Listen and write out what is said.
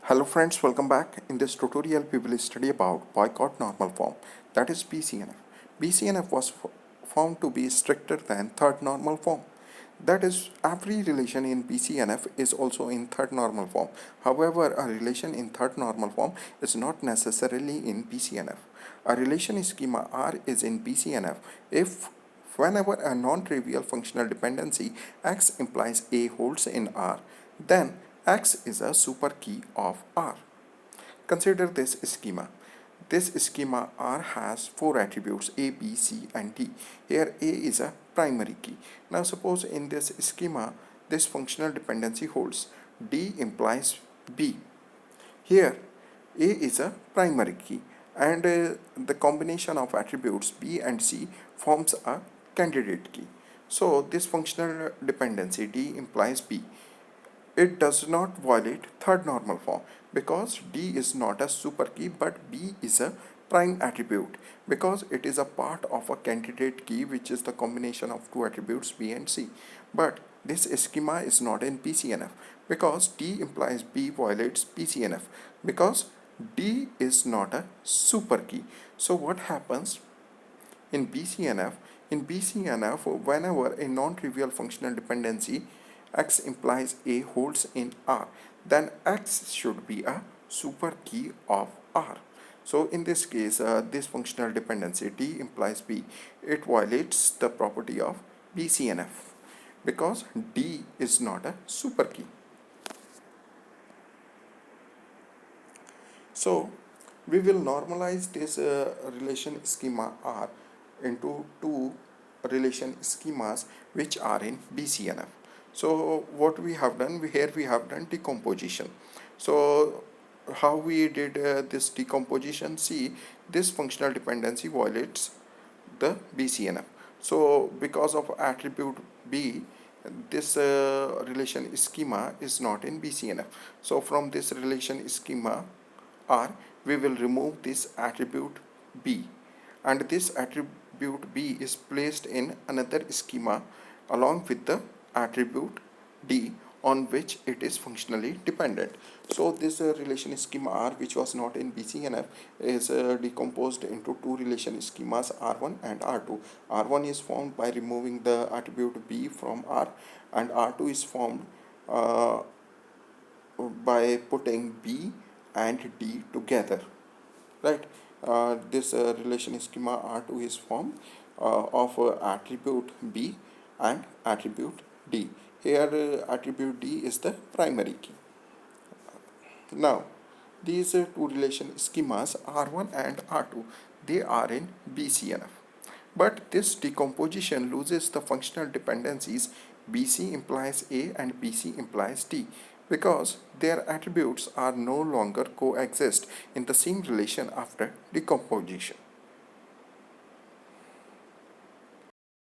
Hello friends, welcome back. In this tutorial we will study about Boye-Codd normal form, that is BCNF. BCNF was found to be stricter than third normal form. That is, every relation in BCNF is also in third normal form. However, a relation in third normal form is not necessarily in BCNF. A relation schema R is in BCNF if whenever a non-trivial functional dependency X implies A holds in R, then X is a superkey of R. Consider this schema. This schema R has four attributes A, B, C and D. Here A is a primary key. Now suppose in this schema this functional dependency holds. D implies B. Here A is a primary key and the combination of attributes B and C forms a candidate key. So this functional dependency D implies B. It does not violate third normal form because D is not a superkey but B is a prime attribute because it is a part of a candidate key which is the combination of two attributes B and C. But this schema is not in BCNF because D implies B violates BCNF because D is not a superkey. So what happens in BCNF? In BCNF, whenever a non-trivial functional dependency X implies A holds in R, then X should be a superkey of R. So in this case, this functional dependency D implies B, it violates the property of BCNF because D is not a superkey. So we will normalize this relation schema R into two relation schemas which are in BCNF. So what we have done, here we have done decomposition. So how we did this decomposition? See, this functional dependency violates the BCNF. So because of attribute B, this relation schema is not in BCNF. So from this relation schema R, we will remove this attribute B, and this attribute B is placed in another schema along with the attribute D on which it is functionally dependent. So this relation schema R, which was not in BCNF, is decomposed into two relation schemas R1 and R2. R1 is formed by removing the attribute B from R, and R2 is formed by putting B and D together, right? This relation schema R2 is formed of attribute B and attribute D. Here attribute D is the primary key. Now these two relation schemas R1 and R2, they are in BCNF. But this decomposition loses the functional dependencies BC implies A and BC implies D because their attributes are no longer coexist in the same relation after decomposition.